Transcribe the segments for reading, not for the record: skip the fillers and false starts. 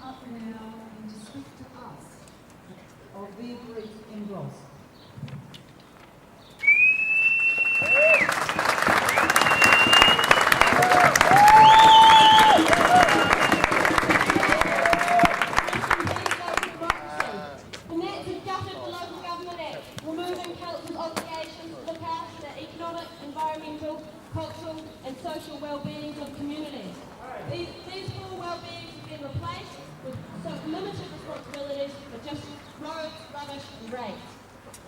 up now and to speak to us of their grief and loss. Cultural and social well-being of communities. These full well-beings have been replaced with limited responsibilities for just roads, rubbish and rates.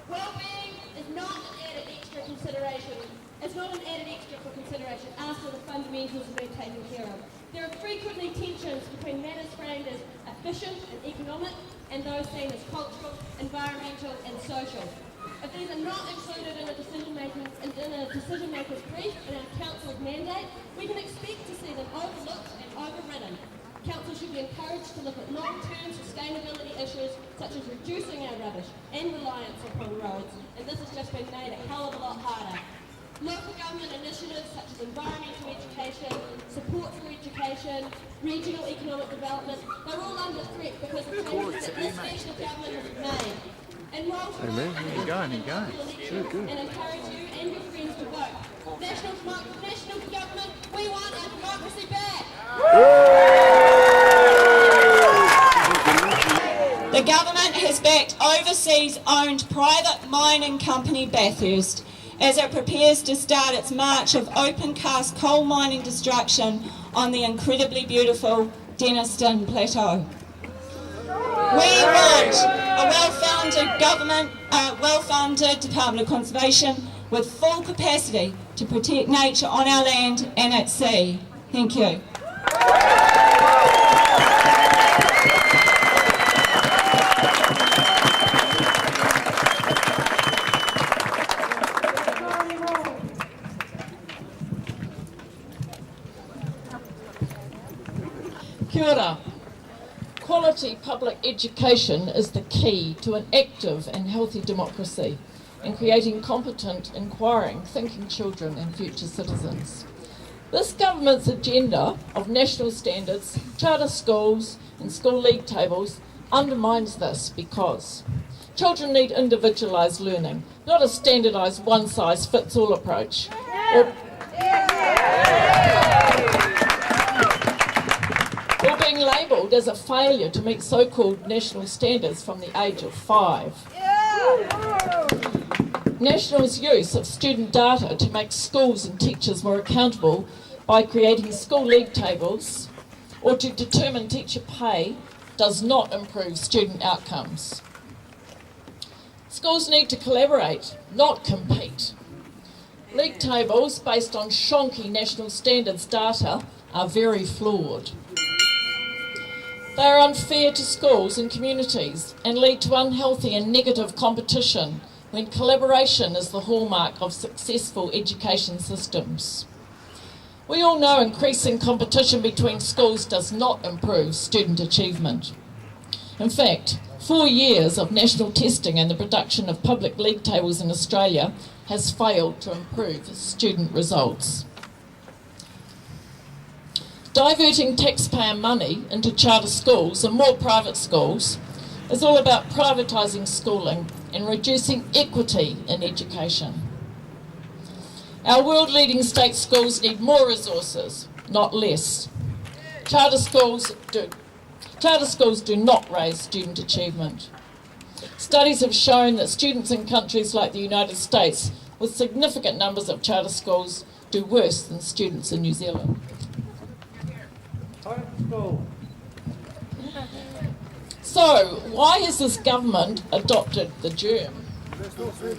Well-being is not an added extra consideration. It's not an added extra for consideration after the fundamentals have been taken care of. There are frequently tensions between matters framed as efficient and economic and those seen as cultural, environmental and social. If these are not included in a decision-maker's brief in our Council's mandate, we can expect to see them overlooked and overridden. Council should be encouraged to look at long-term sustainability issues such as reducing our rubbish and reliance upon roads, and this has just been made a hell of a lot harder. Local government initiatives such as environmental education, support for education, regional economic development, they're all under threat because of changes that this national government has made. And whilst and encourage you and your friends to vote. National government, we want our democracy back. The government has backed overseas-owned private mining company Bathurst as it prepares to start its march of open-cast coal mining destruction on the incredibly beautiful Denniston Plateau. We want a well-founded government, well-funded Department of Conservation with full capacity to protect nature on our land and at sea. Thank you. Kia ora. Quality public education is the key to an active and healthy democracy and creating competent, inquiring, thinking children and future citizens. This government's agenda of national standards, charter schools and school league tables undermines this because children need individualised learning, not a standardised one-size-fits-all approach. Or being labelled as a failure to meet so-called national standards from the age of 5. National's use of student data to make schools and teachers more accountable by creating school league tables or to determine teacher pay does not improve student outcomes. Schools need to collaborate, not compete. League tables based on shonky national standards data are very flawed. They are unfair to schools and communities and lead to unhealthy and negative competition when collaboration is the hallmark of successful education systems. We all know increasing competition between schools does not improve student achievement. In fact, 4 years of national testing and the production of public league tables in Australia has failed to improve student results. Diverting taxpayer money into charter schools and more private schools is all about privatising schooling and reducing equity in education. Our world-leading state schools need more resources, not less. Charter schools do not raise student achievement. Studies have shown that students in countries like the United States with significant numbers of charter schools do worse than students in New Zealand. So, why has this government adopted the germ?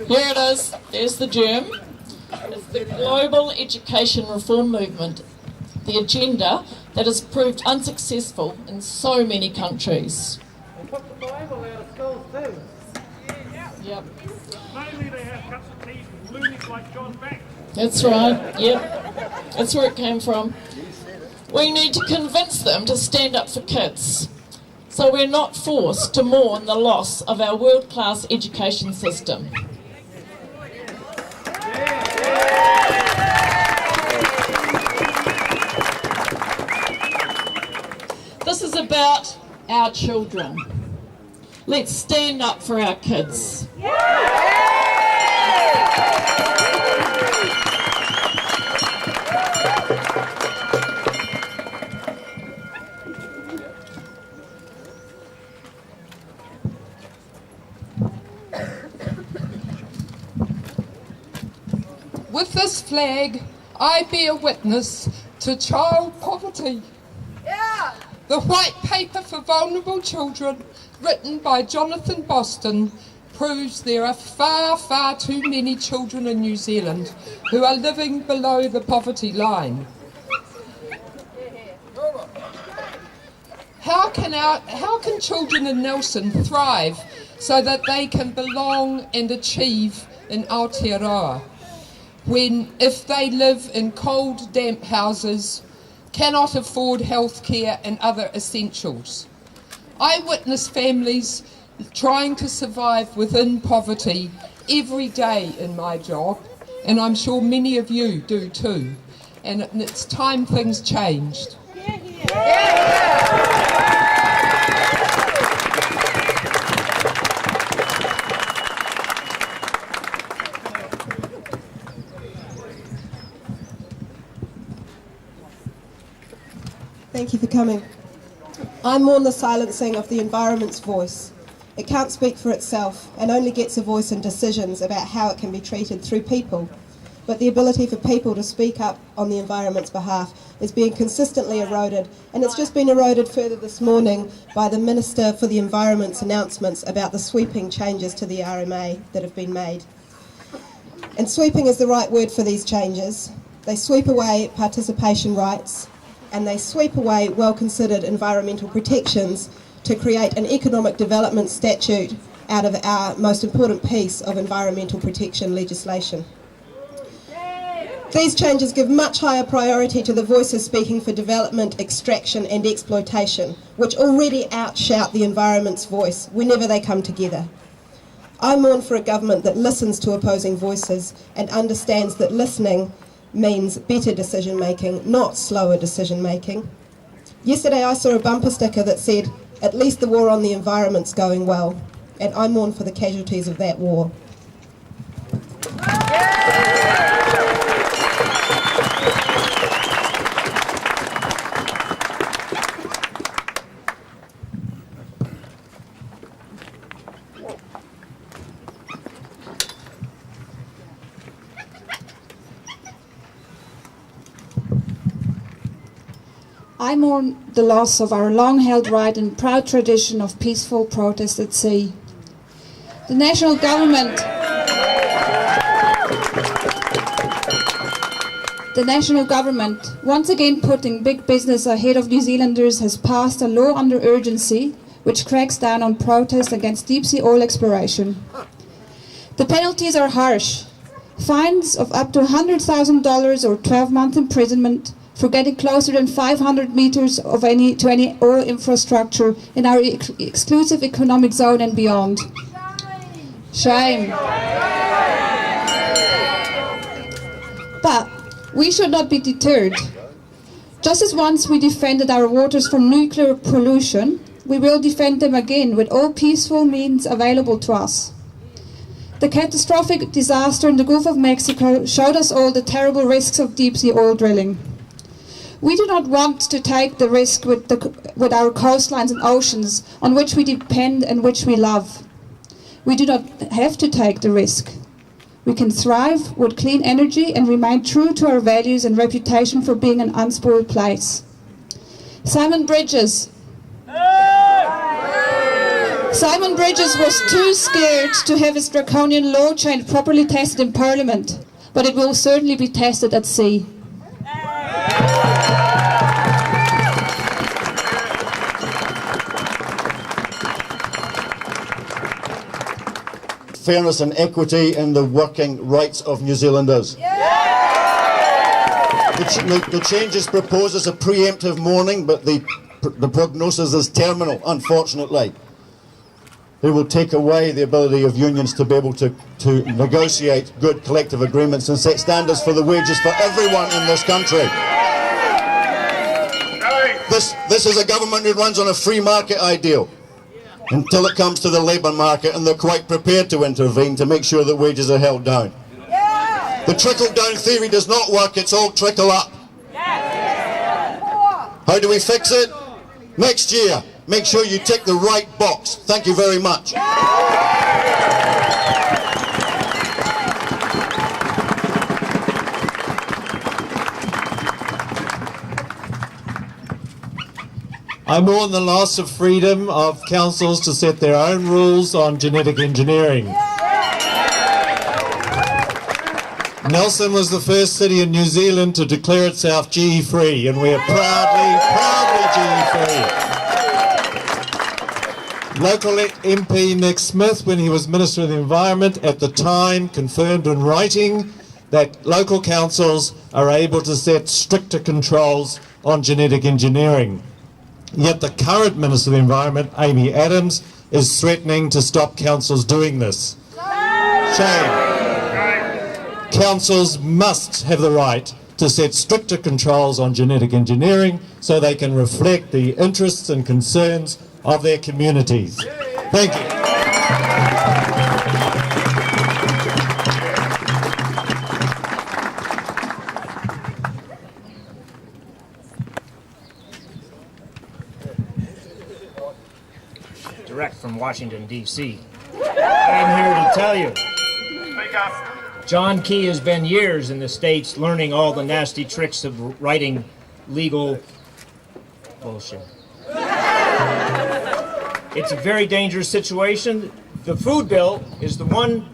Here it is, there's the germ. It's the global education reform movement, the agenda that has proved unsuccessful in so many countries. They took the Bible out of schools too. Yep. Mainly they have cups of tea and loonies like John Back. That's right, yep. That's where it came from. We need to convince them to stand up for kids, so we're not forced to mourn the loss of our world-class education system. This is about our children. Let's stand up for our kids. With this flag, I bear witness to child poverty. The White Paper for Vulnerable Children, written by Jonathan Boston, proves there are far, far too many children in New Zealand who are living below the poverty line. How can children in Nelson thrive so that they can belong and achieve in Aotearoa, when if they live in cold, damp houses, cannot afford health care and other essentials? I witness families trying to survive within poverty every day in my job, and I'm sure many of you do too. And it's time things changed. Thank you for coming. I mourn the silencing of the environment's voice. It can't speak for itself and only gets a voice in decisions about how it can be treated through people. But the ability for people to speak up on the environment's behalf is being consistently eroded, and it's just been eroded further this morning by the Minister for the Environment's announcements about the sweeping changes to the RMA that have been made. And sweeping is the right word for these changes. They sweep away participation rights, and they sweep away well-considered environmental protections to create an economic development statute out of our most important piece of environmental protection legislation. These changes give much higher priority to the voices speaking for development, extraction and exploitation, which already outshout the environment's voice whenever they come together. I mourn for a government that listens to opposing voices and understands that listening means better decision making, not slower decision making. Yesterday I saw a bumper sticker that said, "At least the war on the environment's going well," and I mourn for the casualties of that war. I mourn the loss of our long-held right and proud tradition of peaceful protest at sea. The national government once again putting big business ahead of New Zealanders, has passed a law under urgency which cracks down on protest against deep-sea oil exploration. The penalties are harsh. Fines of up to $100,000 or 12-month imprisonment for getting closer than 500 meters of any oil infrastructure in our exclusive economic zone and beyond. Shame. But we should not be deterred. Just as once we defended our waters from nuclear pollution, we will defend them again with all peaceful means available to us. The catastrophic disaster in the Gulf of Mexico showed us all the terrible risks of deep-sea oil drilling. We do not want to take the risk with our coastlines and oceans on which we depend and which we love. We do not have to take the risk. We can thrive with clean energy and remain true to our values and reputation for being an unspoiled place. Simon Bridges was too scared to have his draconian law change properly tested in Parliament, but it will certainly be tested at sea. Fairness and equity in the working rights of New Zealanders. The changes proposed as a preemptive mourning, but the prognosis is terminal, unfortunately. They will take away the ability of unions to be able to negotiate good collective agreements and set standards for the wages for everyone in this country. This is a government who runs on a free market ideal until it comes to the labour market, and they're quite prepared to intervene to make sure that wages are held down. The trickle-down theory does not work, it's all trickle-up. How do we fix it? Next year, make sure you tick the right box. Thank you very much. I mourn the loss of freedom of councils to set their own rules on genetic engineering. Nelson was the first city in New Zealand to declare itself GE-free, and we are proudly GE-free. Local MP Nick Smith, when he was Minister of the Environment at the time, confirmed in writing that local councils are able to set stricter controls on genetic engineering. Yet the current Minister of the Environment, Amy Adams, is threatening to stop councils doing this. Shame. Councils must have the right to set stricter controls on genetic engineering so they can reflect the interests and concerns of their communities. Thank you. Direct from Washington, D.C. I'm here to tell you, John Key has been years in the States learning all the nasty tricks of writing legal bullshit. It's a very dangerous situation. The food bill is the one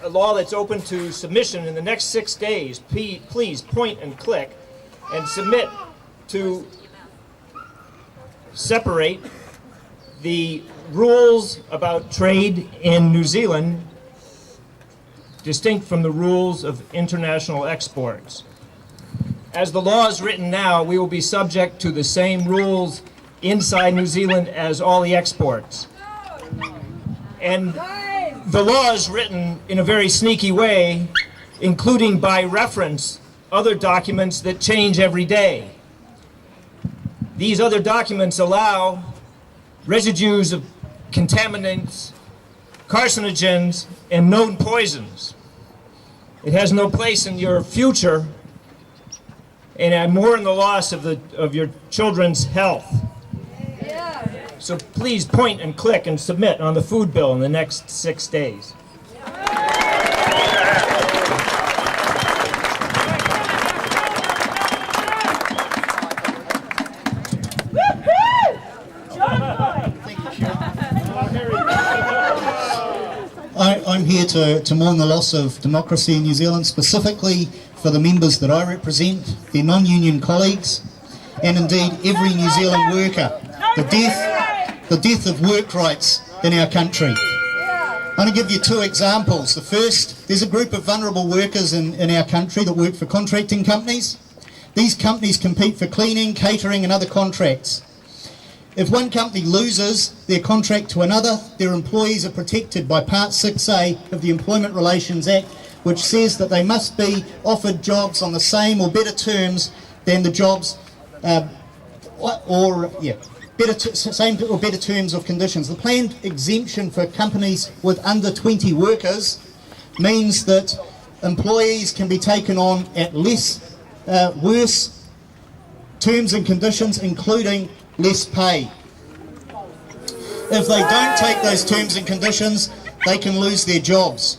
law that's open to submission in the next 6 days. Please point and click and submit to separate the rules about trade in New Zealand distinct from the rules of international exports. As the law is written now, we will be subject to the same rules inside New Zealand as all the exports. And the law is written in a very sneaky way, including by reference other documents that change every day. These other documents allow residues of contaminants, carcinogens, and known poisons. It has no place in your future, and I mourn the loss of your children's health. So please point and click and submit on the food bill in the next 6 days. I'm here to mourn the loss of democracy in New Zealand, specifically for the members that I represent, their non-union colleagues, and indeed every New Zealand worker. The death of work rights in our country. I'm going to give you 2 examples. The first, there's a group of vulnerable workers in our country that work for contracting companies. These companies compete for cleaning, catering and other contracts. If one company loses their contract to another, their employees are protected by Part 6A of the Employment Relations Act, which says that they must be offered jobs on the same or better terms than the jobs, same or better terms of conditions. The planned exemption for companies with under 20 workers means that employees can be taken on at worse terms and conditions, including less pay. If they don't take those terms and conditions, they can lose their jobs.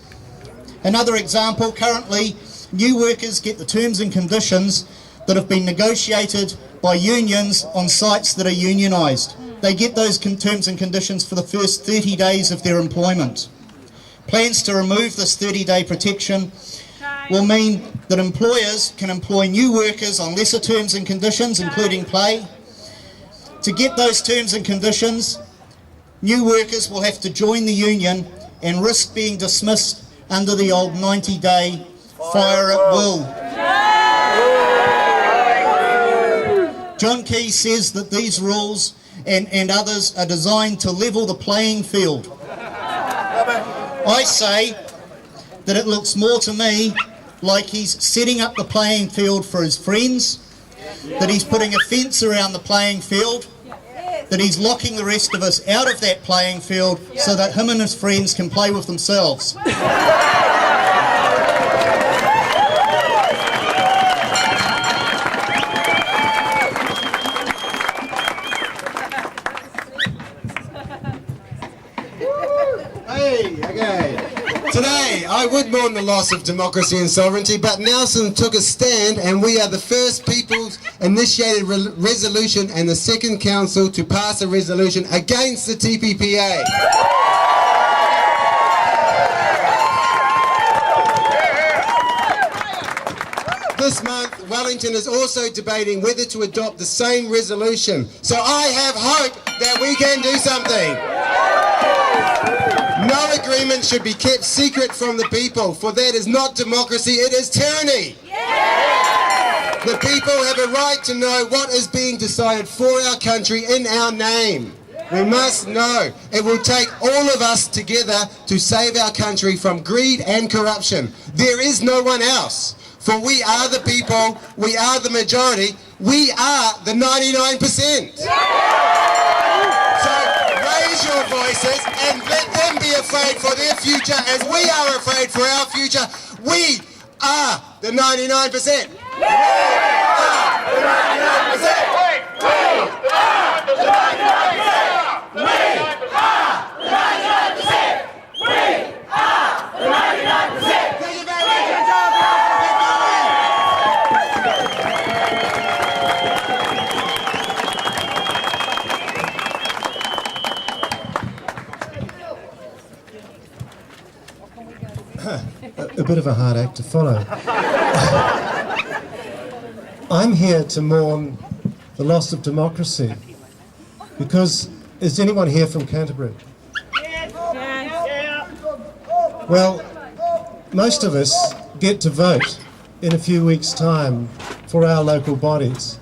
Another example, currently new workers get the terms and conditions that have been negotiated by unions on sites that are unionised. They get those terms and conditions for the first 30 days of their employment. Plans to remove this 30-day protection will mean that employers can employ new workers on lesser terms and conditions, including pay. To get those terms and conditions, new workers will have to join the union and risk being dismissed under the old 90-day fire at will. John Key says that these rules and others are designed to level the playing field. I say that it looks more to me like he's setting up the playing field for his friends, that he's putting a fence around the playing field, that he's locking the rest of us out of that playing field so that him and his friends can play with themselves. Today, I would mourn the loss of democracy and sovereignty, but Nelson took a stand and we are the first people's-initiated resolution and the second council to pass a resolution against the TPPA. This month, Wellington is also debating whether to adopt the same resolution. So I have hope that we can do something. No agreement should be kept secret from the people, for that is not democracy, it is tyranny. The people have a right to know what is being decided for our country in our name. We must know. It will take all of us together to save our country from greed and corruption. There is no one else. For we are the people, we are the majority, we are the 99%. So raise your voices and let them be afraid for their future as we are afraid for our future. We are the 99%. We are the 99%. We are the 99%. We are the 99%. We are the 99%. Thank you very much. A bit of a hard act to follow. I'm here to mourn the loss of democracy because, is anyone here from Canterbury? Well, most of us get to vote in a few weeks' time for our local bodies.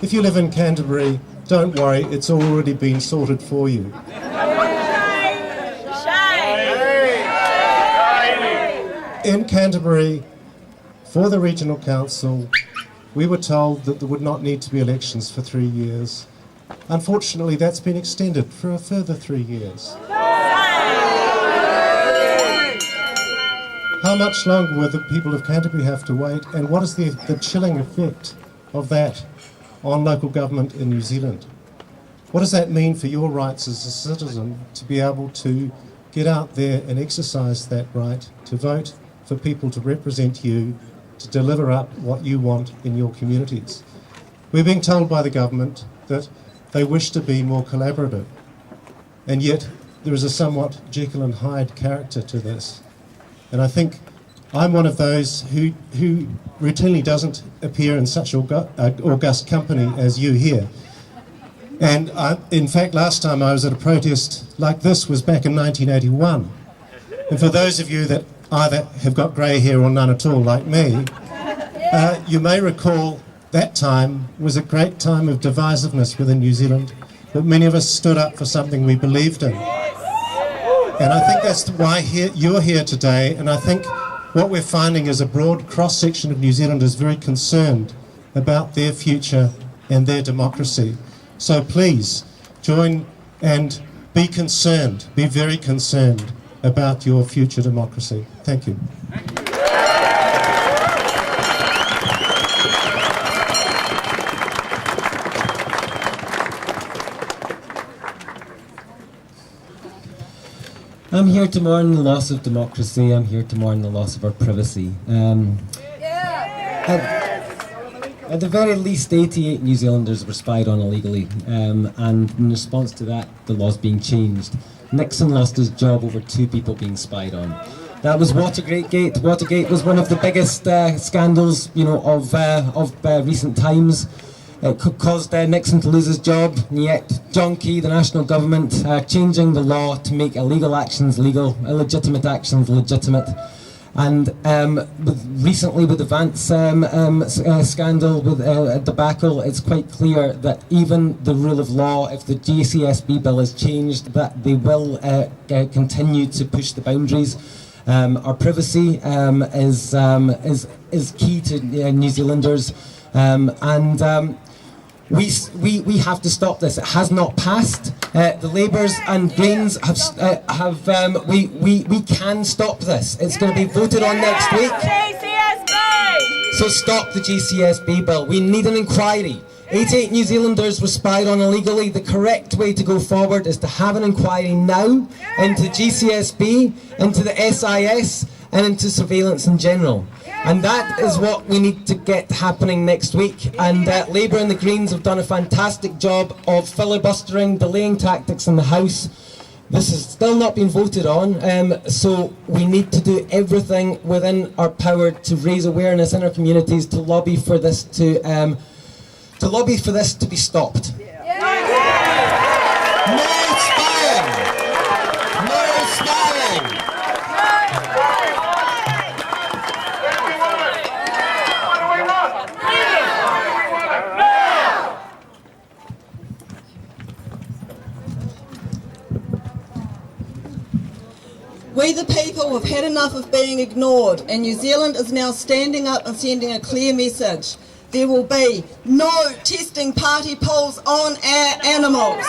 If you live in Canterbury, don't worry, it's already been sorted for you. In Canterbury, for the Regional Council, we were told that there would not need to be elections for 3 years. Unfortunately, that's been extended for a further 3 years. How much longer will the people of Canterbury have to wait, and what is the chilling effect of that on local government in New Zealand? What does that mean for your rights as a citizen to be able to get out there and exercise that right to vote for people to represent you, to deliver up what you want in your communities? We're being told by the government that they wish to be more collaborative, and yet there is a somewhat Jekyll and Hyde character to this. And I think I'm one of those who routinely doesn't appear in such august company as you here. And in fact, last time I was at a protest like this was back in 1981. And for those of you that either have got grey hair or none at all like me, you may recall that time was a great time of divisiveness within New Zealand, but many of us stood up for something we believed in. And I think that's why you're here today, and I think what we're finding is a broad cross-section of New Zealanders very concerned about their future and their democracy. So please, join and be concerned, be very concerned about your future democracy. Thank you. I'm here to mourn the loss of democracy. I'm here to mourn the loss of our privacy. At the very least, 88 New Zealanders were spied on illegally, and in response to that, the law's being changed. Nixon lost his job over 2 people being spied on. That was Watergate. Watergate was one of the biggest scandals, of recent times. It caused Nixon to lose his job, and yet John Key, the national government, changing the law to make illegal actions legal, illegitimate actions legitimate. And recently with the Vance scandal, with debacle, it's quite clear that even the rule of law, if the GCSB bill is changed, that they will continue to push the boundaries. Our privacy is key to New Zealanders. We have to stop this. It has not passed. The Labours and Greens we can stop this. It's going to be voted on next week. So stop the GCSB bill. We need an inquiry. 88 New Zealanders were spied on illegally. The correct way to go forward is to have an inquiry now into GCSB, into the SIS, and into surveillance in general. And that is what we need to get happening next week. And Labour and the Greens have done a fantastic job of filibustering, delaying tactics in the House. This has still not been voted on, so we need to do everything within our power to raise awareness in our communities, to lobby for this to be stopped. No spying! No spying! We the people have had enough of being ignored, and New Zealand is now standing up and sending a clear message. There will be no testing party polls on our animals.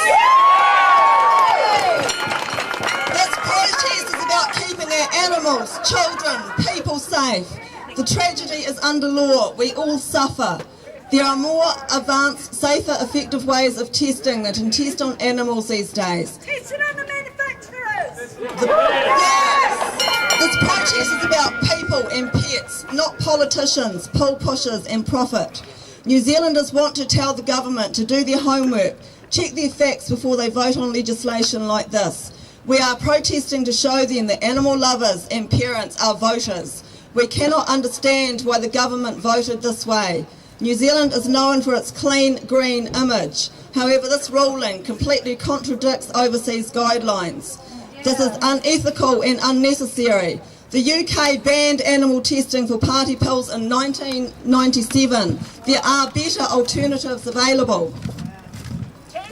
This protest is about keeping our animals, children, people safe. The tragedy is under law. We all suffer. There are more advanced, safer, effective ways of testing than to test on animals these days. Test it on the manufacturers! Yes! This protest is about people and pets, not politicians, poll pushers and profit. New Zealanders want to tell the government to do their homework, check their facts before they vote on legislation like this. We are protesting to show them that animal lovers and parents are voters. We cannot understand why the government voted this way. New Zealand is known for its clean, green image. However, this ruling completely contradicts overseas guidelines. This is unethical and unnecessary. The UK banned animal testing for party pills in 1997. There are better alternatives available. This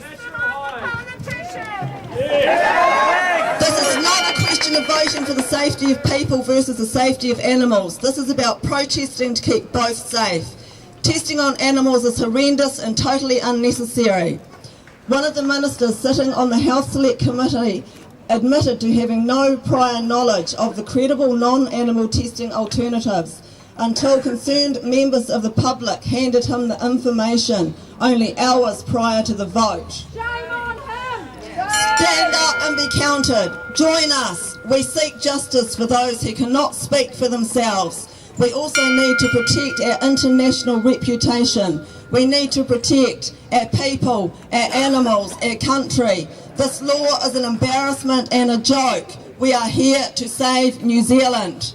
is not a question of voting for the safety of people versus the safety of animals. This is about protesting to keep both safe. Testing on animals is horrendous and totally unnecessary. One of the ministers sitting on the Health Select Committee admitted to having no prior knowledge of the credible non-animal testing alternatives until concerned members of the public handed him the information only hours prior to the vote. Shame on him! Stand up and be counted. Join us. We seek justice for those who cannot speak for themselves. We also need to protect our international reputation. We need to protect our people, our animals, our country. This law is an embarrassment and a joke. We are here to save New Zealand.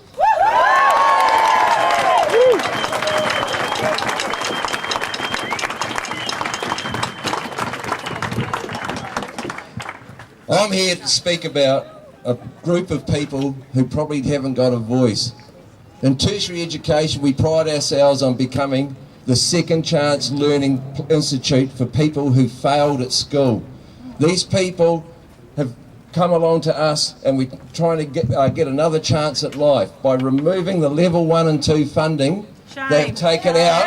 I'm here to speak about a group of people who probably haven't got a voice. In tertiary education, we pride ourselves on becoming the second chance learning institute for people who failed at school. These people have come along to us, and we're trying to get another chance at life by removing the level 1 and 2 funding. They've taken out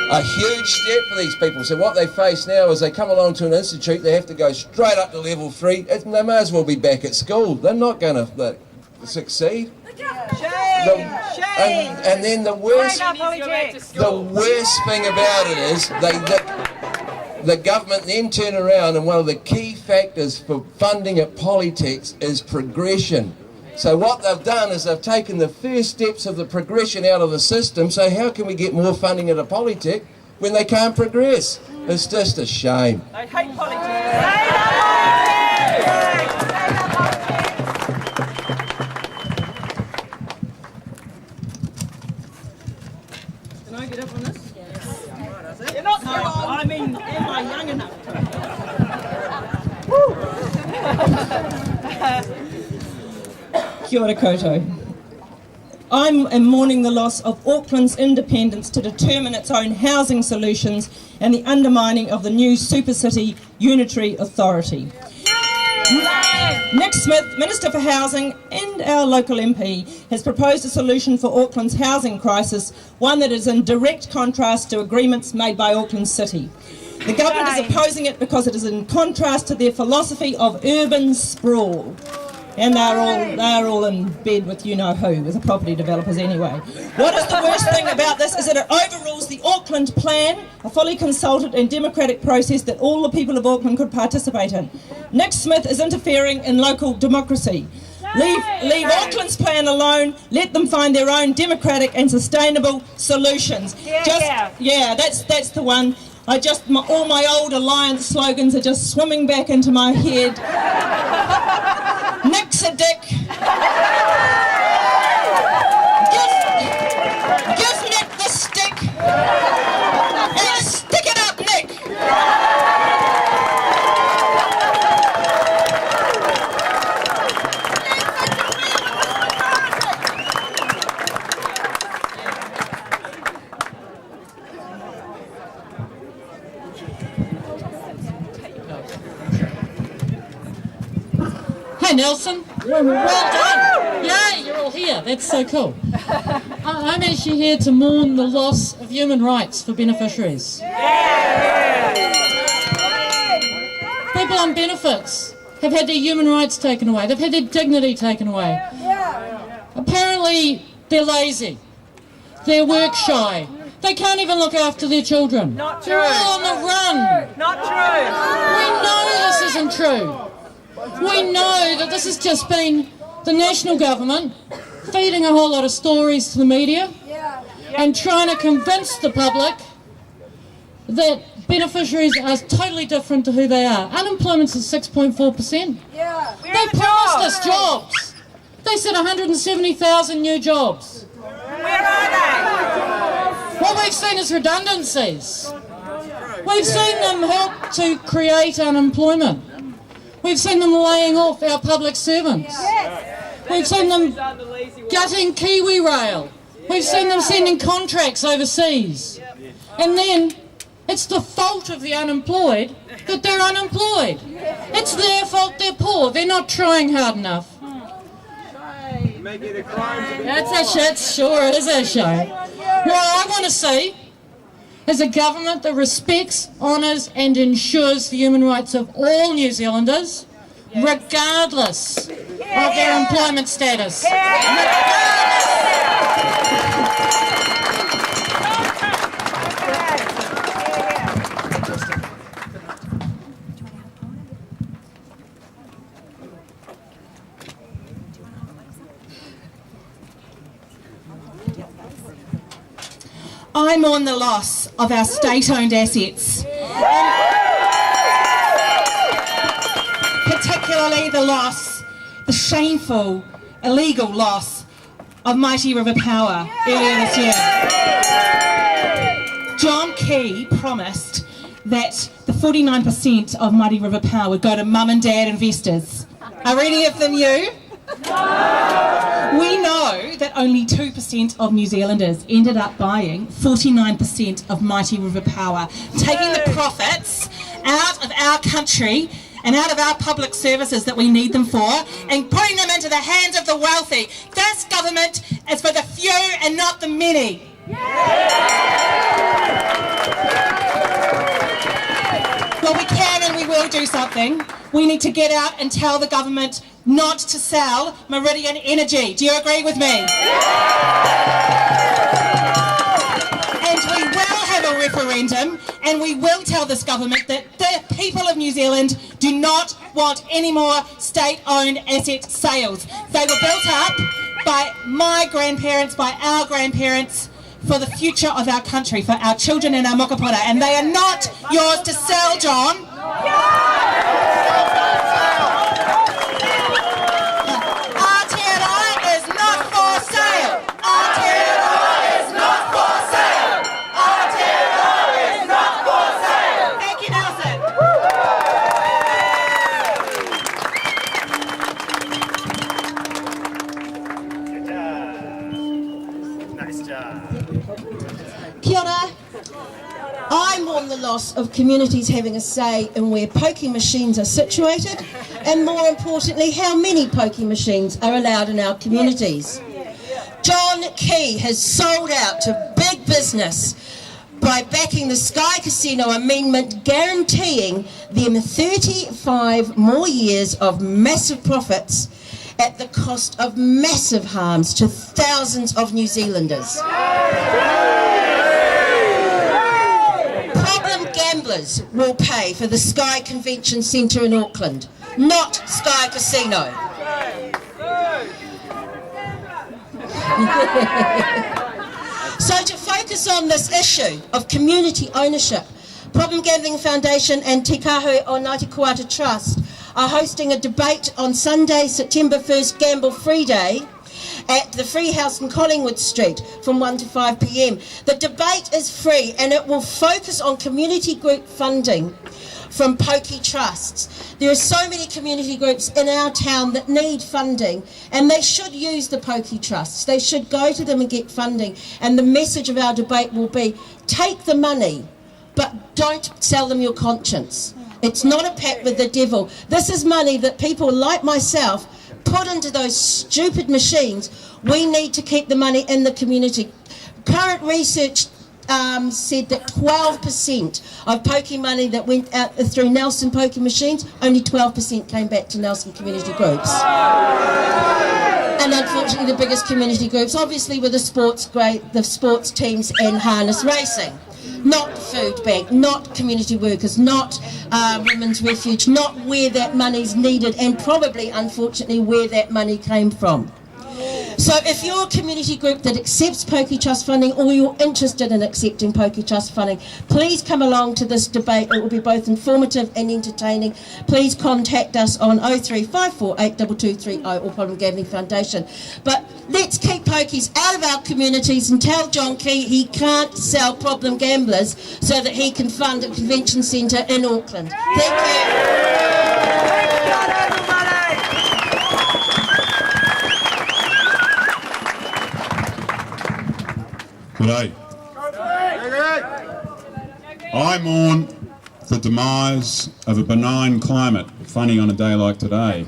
a huge step for these people. So what they face now is they come along to an institute, they have to go straight up to level 3. They may as well be back at school. They're not going to succeed. And then the worst thing about it is the government then turn around, and one of the key factors for funding at Polytechs is progression. So what they've done is they've taken the first steps of the progression out of the system. So how can we get more funding at a Polytech when they can't progress? It's just a shame. They hate Polytechs. Can I get up on this? Yes. You're not too old. I mean, am I young enough? Kia ora koutou. I am mourning the loss of Auckland's independence to determine its own housing solutions and the undermining of the new super city unitary authority. Nick Smith, Minister for Housing and our local MP, has proposed a solution for Auckland's housing crisis, one that is in direct contrast to agreements made by Auckland City. The government is opposing it because it is in contrast to their philosophy of urban sprawl. And they're all in bed with you-know-who, with the property developers anyway. What is the worst thing about this is that it overrules the Auckland Plan, a fully consulted and democratic process that all the people of Auckland could participate in. Nick Smith is interfering in local democracy. Leave Auckland's plan alone, let them find their own democratic and sustainable solutions. That's the one. All my old Alliance slogans are just swimming back into my head. Nick's a dick. Give Nick the stick. And stick it up, Nick. Hi Nelson, well done. Yay, you're all here, that's so cool. I'm actually here to mourn the loss of human rights for beneficiaries. People on benefits have had their human rights taken away, they've had their dignity taken away. Apparently they're lazy, they're work shy, they can't even look after their children. Not true. They're all on the run. Not true. We know this isn't true. We know that this has just been the national government feeding a whole lot of stories to the media and trying to convince the public that beneficiaries are totally different to who they are. Unemployment's at 6.4%. They promised us jobs. They said 170,000 new jobs. Where are they? What we've seen is redundancies. We've seen them help to create unemployment. We've seen them laying off our public servants. We've seen them gutting Kiwi Rail. We've seen them sending contracts overseas. And then it's the fault of the unemployed that they're unemployed. It's their fault they're poor. They're not trying hard enough. It sure is a shame. What I want to see is a government that respects, honours and ensures the human rights of all New Zealanders, regardless of their employment status. I mourn the loss of our state-owned assets, particularly the shameful, illegal loss of Mighty River Power earlier this year. John Key promised that the 49% of Mighty River Power would go to mum and dad investors. Are any of them you? We know that only 2% of New Zealanders ended up buying 49% of Mighty River Power, taking the profits out of our country and out of our public services that we need them for and putting them into the hands of the wealthy. This government is for the few and not the many. Well, we can and we will do something. We need to get out and tell the government not to sell Meridian Energy. Do you agree with me? And we will have a referendum and we will tell this government that the people of New Zealand do not want any more state-owned asset sales. They were built up by my grandparents, by our grandparents, for the future of our country, for our children and our mokopuna, and they are not yours to sell, John. Aotearoa is not for sale. Aotearoa is not for sale. Aotearoa is not for sale. Thank you, Nelson. Nice job. Kia ora. I mourn the loss of communities having a say in where poking machines are situated And more importantly, how many pokie machines are allowed in our communities? John Key has sold out to big business by backing the Sky Casino Amendment, guaranteeing them 35 more years of massive profits at the cost of massive harms to thousands of New Zealanders. Problem gamblers will pay for the Sky Convention Centre in Auckland, not Sky Casino. So to focus on this issue of community ownership, Problem Gambling Foundation and Te Kahu o Ngāti Koata Trust are hosting a debate on Sunday, September 1st, Gamble Free Day, at the Free House in Collingwood Street from 1 to 5 p.m. The debate is free and it will focus on community group funding from pokie trusts. There are so many community groups in our town that need funding, and they should use the pokie trusts. They should go to them and get funding, and the message of our debate will be, take the money, but don't sell them your conscience. It's not a pact with the devil. This is money that people like myself put into those stupid machines. We need to keep the money in the community. Current research said that 12% of pokie money that went out through Nelson pokie machines, only 12% came back to Nelson community groups. And unfortunately the biggest community groups obviously were the sports teams and harness racing. Not the food bank, not community workers, not Women's Refuge, not where that money's needed, and probably, unfortunately, where that money came from. So if you're a community group that accepts pokie trust funding, or you're interested in accepting pokie trust funding, please come along to this debate. It will be both informative and entertaining. Please contact us on 03548223 or Problem Gambling Foundation. But let's keep pokies out of our communities and tell John Key he can't sell problem gamblers so that he can fund a convention centre in Auckland. Thank you. G'day. I mourn the demise of a benign climate, funny on a day like today.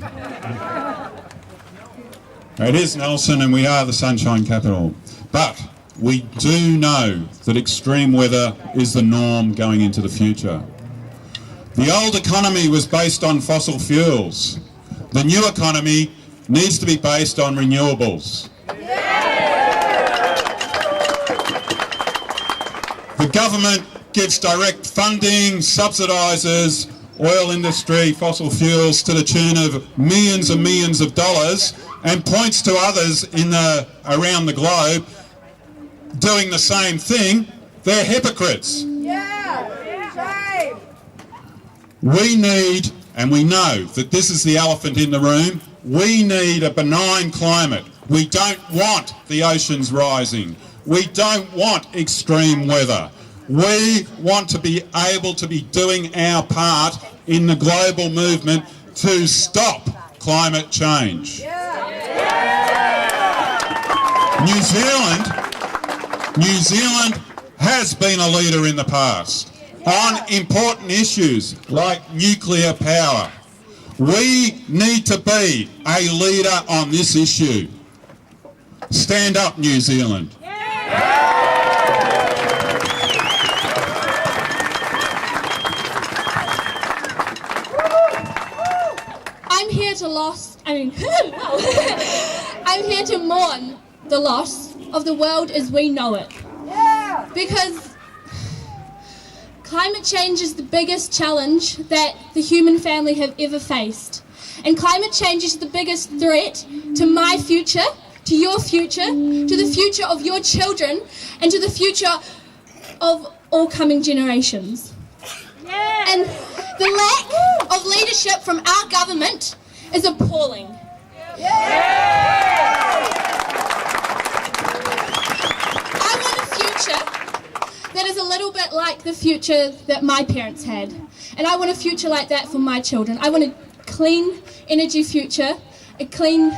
It is Nelson and we are the sunshine capital, but we do know that extreme weather is the norm going into the future. The old economy was based on fossil fuels. The new economy needs to be based on renewables. The government gives direct funding, subsidises oil industry, fossil fuels to the tune of millions and millions of dollars, and points to others around the globe doing the same thing. They're hypocrites. We need, and we know that this is the elephant in the room, we need a benign climate. We don't want the oceans rising. We don't want extreme weather. We want to be able to be doing our part in the global movement to stop climate change. New Zealand has been a leader in the past on important issues like nuclear power. We need to be a leader on this issue. Stand up, New Zealand. I'm here to mourn the loss of the world as we know it. Because climate change is the biggest challenge that the human family have ever faced. And climate change is the biggest threat to my future, to your future, to the future of your children, and to the future of all coming generations. And the lack of leadership from our government is appalling. I want a future that is a little bit like the future that my parents had. And I want a future like that for my children. I want a clean energy future, a clean...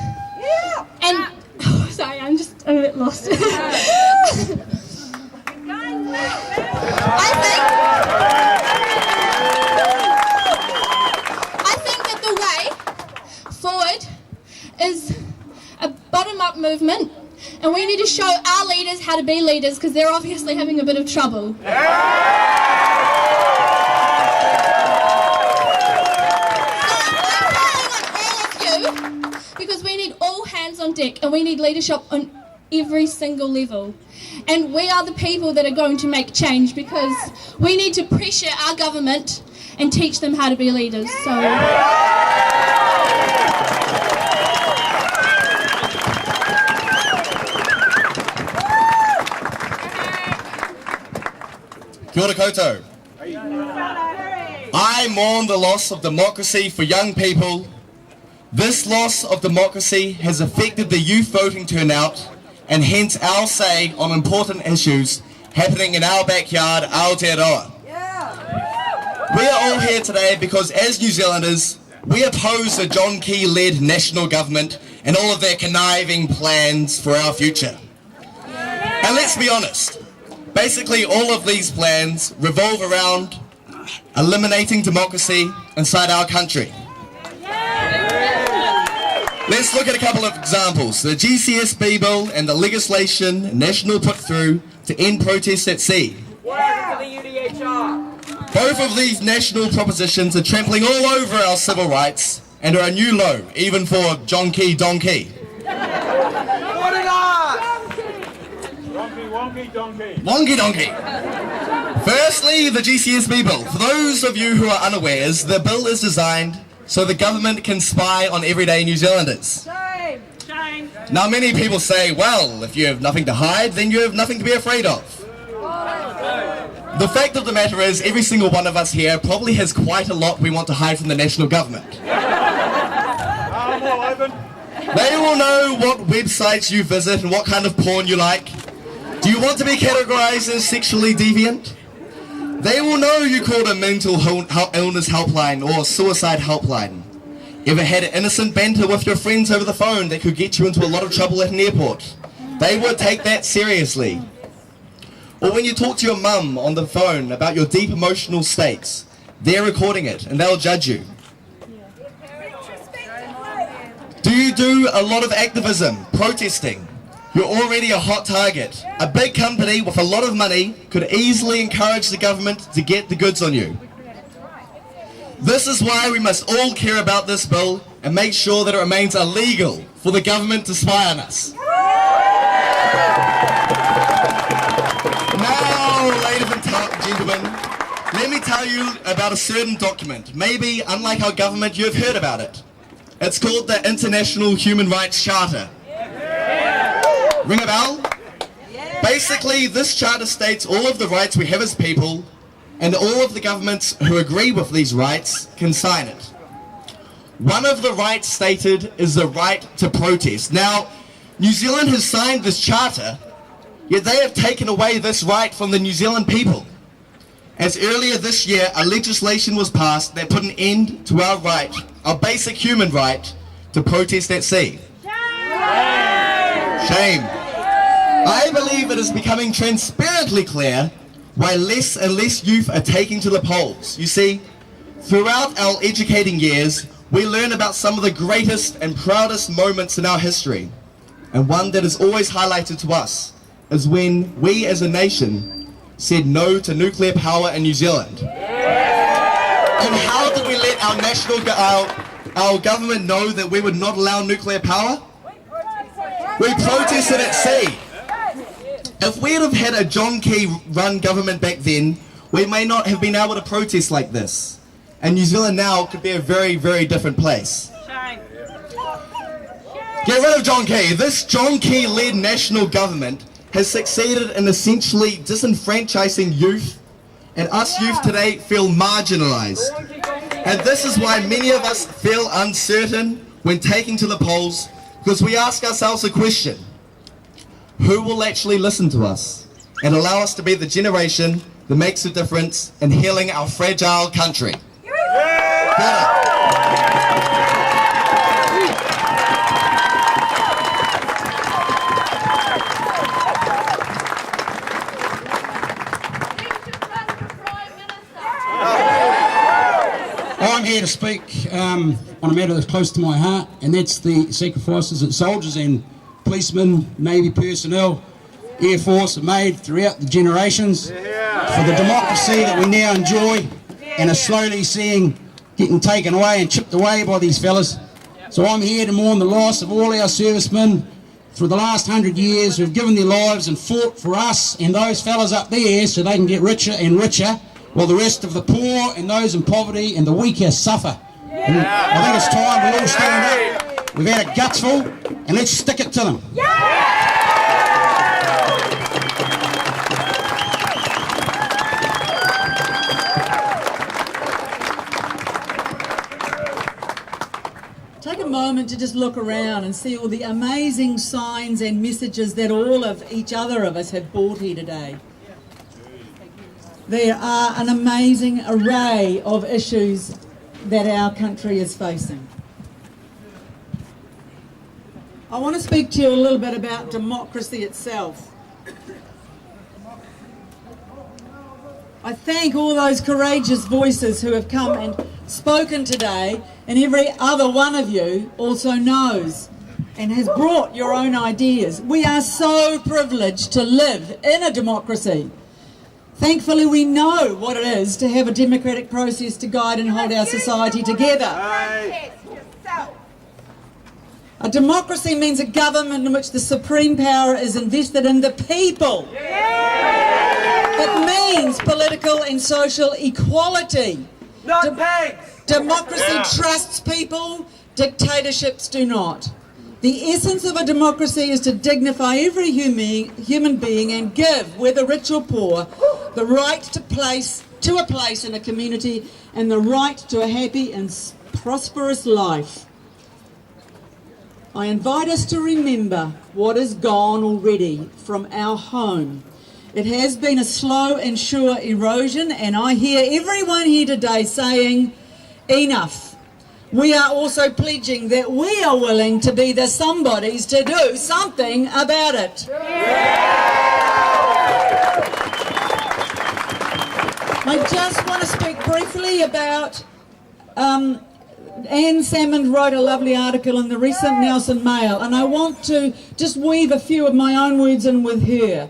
And... Oh, sorry, I'm a bit lost. I think that the way is a bottom-up movement, and we need to show our leaders how to be leaders because they're obviously having a bit of trouble. Because we need all hands on deck and we need leadership on every single level. And we are the people that are going to make change because we need to pressure our government and teach them how to be leaders. So. Kia ora koutou. I mourn the loss of democracy for young people. This loss of democracy has affected the youth voting turnout and hence our say on important issues happening in our backyard, Aotearoa. We are all here today because as New Zealanders, we oppose the John Key-led national government and all of their conniving plans for our future. And let's be honest, basically all of these plans revolve around eliminating democracy inside our country. Let's look at a couple of examples. The GCSB bill and the legislation National put through to end protests at sea. Both of these national propositions are trampling all over our civil rights and are a new low, even for John Key Donkey. Wonky donkey. Firstly, the GCSB bill. For those of you who are unawares, the bill is designed so the government can spy on everyday New Zealanders. Shame! Shame! Now many people say, well, if you have nothing to hide, then you have nothing to be afraid of. The fact of the matter is, every single one of us here probably has quite a lot we want to hide from the national government. They will know what websites you visit and what kind of porn you like. Do you want to be categorized as sexually deviant? They will know you called a mental illness helpline or suicide helpline. Ever had an innocent banter with your friends over the phone that could get you into a lot of trouble at an airport? They would take that seriously. Or when you talk to your mum on the phone about your deep emotional states, they're recording it and they'll judge you. Do you do a lot of activism, protesting? You're already a hot target. A big company with a lot of money could easily encourage the government to get the goods on you. This is why we must all care about this bill and make sure that it remains illegal for the government to spy on us. Now, ladies and gentlemen, let me tell you about a certain document. Maybe, unlike our government, you've heard about it. It's called the International Human Rights Charter. Ring a bell? Basically, this charter states all of the rights we have as people, and all of the governments who agree with these rights can sign it. One of the rights stated is the right to protest. Now, New Zealand has signed this charter, yet they have taken away this right from the New Zealand people. As earlier this year, a legislation was passed that put an end to our right, our basic human right, to protest at sea. Shame. I believe it is becoming transparently clear why less and less youth are taking to the polls. You see, throughout our educating years, we learn about some of the greatest and proudest moments in our history. And one that is always highlighted to us is when we as a nation said no to nuclear power in New Zealand. And how did we let our government know that we would not allow nuclear power? We protested at sea. If we had have had a John Key-run government back then, we may not have been able to protest like this. And New Zealand now could be a very, very different place. Get rid of John Key. This John Key-led national government has succeeded in essentially disenfranchising youth, and us youth today feel marginalised. And this is why many of us feel uncertain when taking to the polls, because we ask ourselves a question: who will actually listen to us and allow us to be the generation that makes a difference in healing our fragile country? I'm here to speak on a matter that's close to my heart, and that's the sacrifices that soldiers and policemen, Navy personnel, Air Force have made throughout the generations for the democracy that we now enjoy and are slowly seeing getting taken away and chipped away by these fellas. So I'm here to mourn the loss of all our servicemen for the last 100 years who have given their lives and fought for us and those fellas up there so they can get richer and richer, while the rest of the poor and those in poverty and the weaker suffer. And I think it's time we all stand up. We've had a gutsful, and let's stick it to them. Take a moment to just look around and see all the amazing signs and messages that all of each other of us have brought here today. There are an amazing array of issues that our country is facing. I want to speak to you a little bit about democracy itself. I thank all those courageous voices who have come and spoken today, and every other one of you also knows and has brought your own ideas. We are so privileged to live in a democracy. Thankfully, we know what it is to have a democratic process to guide and hold our society together. A democracy means a government in which the supreme power is invested in the people. It means political and social equality. Democracy trusts people, dictatorships do not. The essence of a democracy is to dignify every human being and give, whether rich or poor, the right to a place in a community and the right to a happy and prosperous life. I invite us to remember what is gone already from our home. It has been a slow and sure erosion, and I hear everyone here today saying, enough. We are also pledging that we are willing to be the somebodies to do something about it. I just want to speak briefly about Anne Salmond wrote a lovely article in the recent Nelson Mail, and I want to just weave a few of my own words in with her.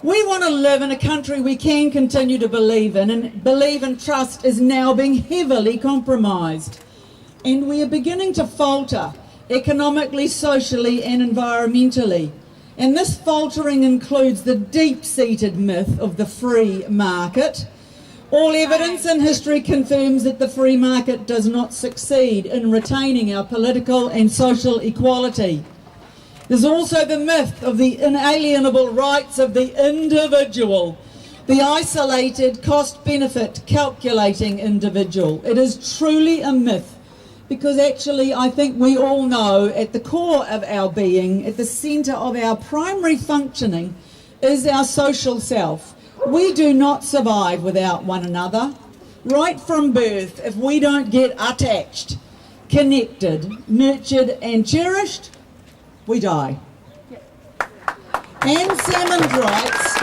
We want to live in a country we can continue to believe in, and believe and trust is now being heavily compromised. And we are beginning to falter economically, socially and environmentally. And this faltering includes the deep-seated myth of the free market. All evidence in history confirms that the free market does not succeed in retaining our political and social equality. There's also the myth of the inalienable rights of the individual, the isolated cost-benefit calculating individual. It is truly a myth, because actually I think we all know at the core of our being, at the centre of our primary functioning, is our social self. We do not survive without one another. Right from birth, if we don't get attached, connected, nurtured and cherished, we die. Anne Salmond writes,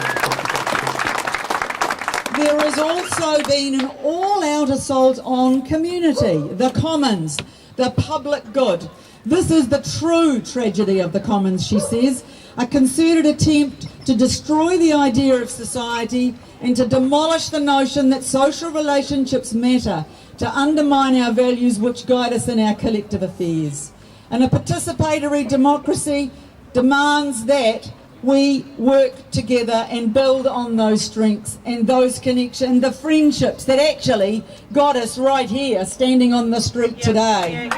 there has also been an all-out assault on community, the commons, the public good. This is the true tragedy of the commons, she says, a concerted attempt to destroy the idea of society and to demolish the notion that social relationships matter, to undermine our values which guide us in our collective affairs. And a participatory democracy demands that we work together and build on those strengths and those connections, the friendships that actually got us right here, standing on the street today. A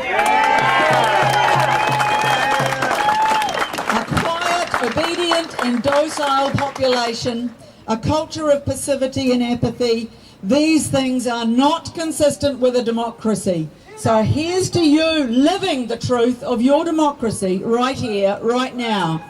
quiet, obedient and docile population, a culture of passivity and apathy, these things are not consistent with a democracy. So here's to you living the truth of your democracy right here, right now.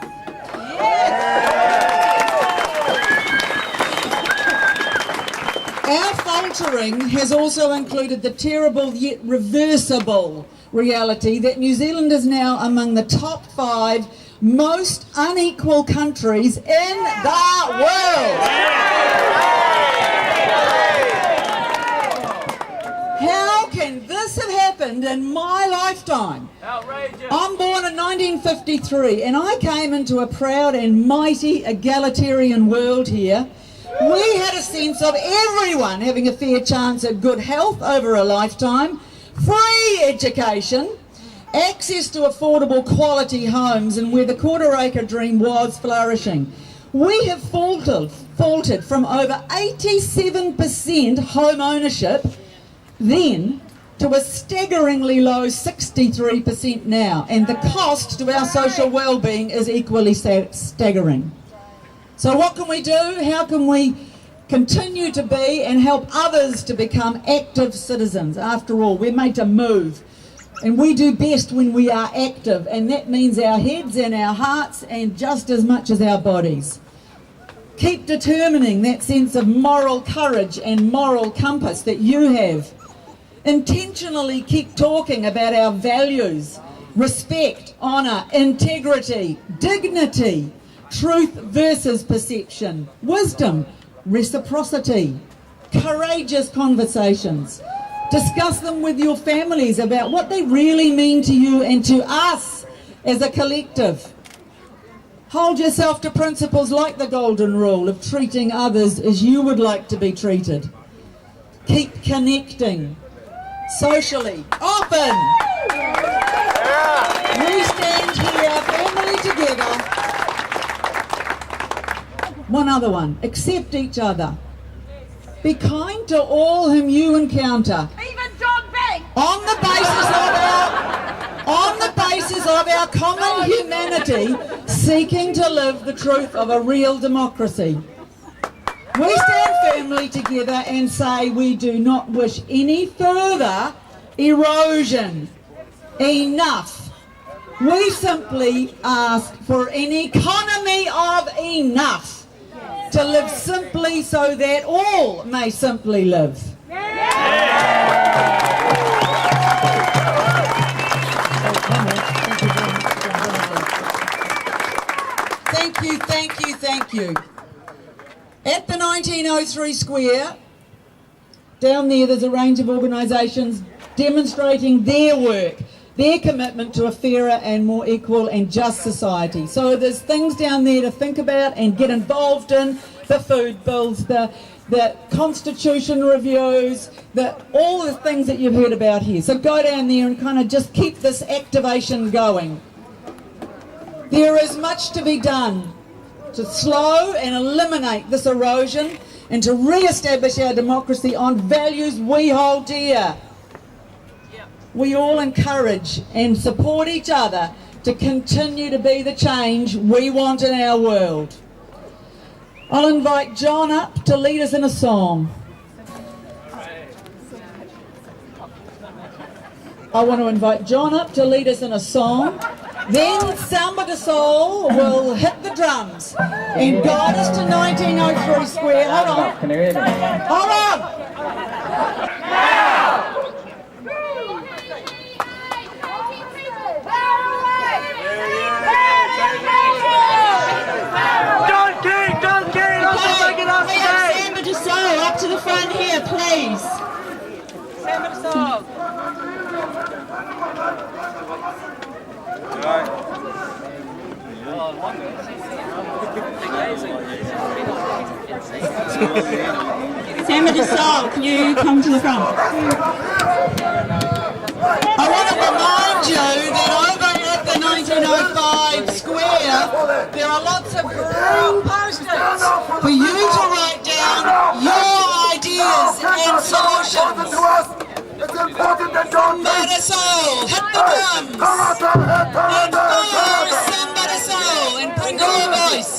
Our faltering has also included the terrible yet reversible reality that New Zealand is now among the top 5 most unequal countries in the world. How can this happened in my lifetime. Outrageous. I'm born in 1953 and I came into a proud and mighty egalitarian world here. We had a sense of everyone having a fair chance at good health over a lifetime, free education, access to affordable quality homes, and where the quarter-acre dream was flourishing. We have faltered from over 87% home ownership then to a staggeringly low 63% now, and the cost to our social well-being is equally staggering. So what can we do? How can we continue to be and help others to become active citizens? After all, we're made to move, and we do best when we are active, and that means our heads and our hearts and just as much as our bodies. Keep determining that sense of moral courage and moral compass that you have. Intentionally keep talking about our values: respect, honour, integrity, dignity, truth versus perception, wisdom, reciprocity, courageous conversations. Discuss them with your families about what they really mean to you and to us as a collective. Hold yourself to principles like the golden rule of treating others as you would like to be treated. Keep connecting socially, often. We stand here, family together. One other one, accept each other. Be kind to all whom you encounter. Even John Banks. On the basis of our common humanity, seeking to live the truth of a real democracy. We stand firmly together and say we do not wish any further erosion. Enough. We simply ask for an economy of enough to live simply so that all may simply live. Thank you, thank you, thank you. At the 1903 Square, down there's a range of organisations demonstrating their work, their commitment to a fairer and more equal and just society. So there's things down there to think about and get involved in: the food bills, the constitution reviews, all the things that you've heard about here. So go down there and kind of just keep this activation going. There is much to be done to slow and eliminate this erosion and to re-establish our democracy on values we hold dear. We all encourage and support each other to continue to be the change we want in our world. I'll invite John up to lead us in a song. I want to invite John up to lead us in a song. Then Samba de Soul will hit the drums and guide us to 1903 Square. Hold on. Can you hear me? Hold on. John King, also making us today. Samba de Soul up to the front here, please. Samba de Soul. Samba de Soul, can you come to the front? I want to remind you that over at the 1905 Square, there are lots of green post-its for you to write down your ideas and solutions. Samba de Soul, hit the drums. And for Samba de Soul, and bring your voice.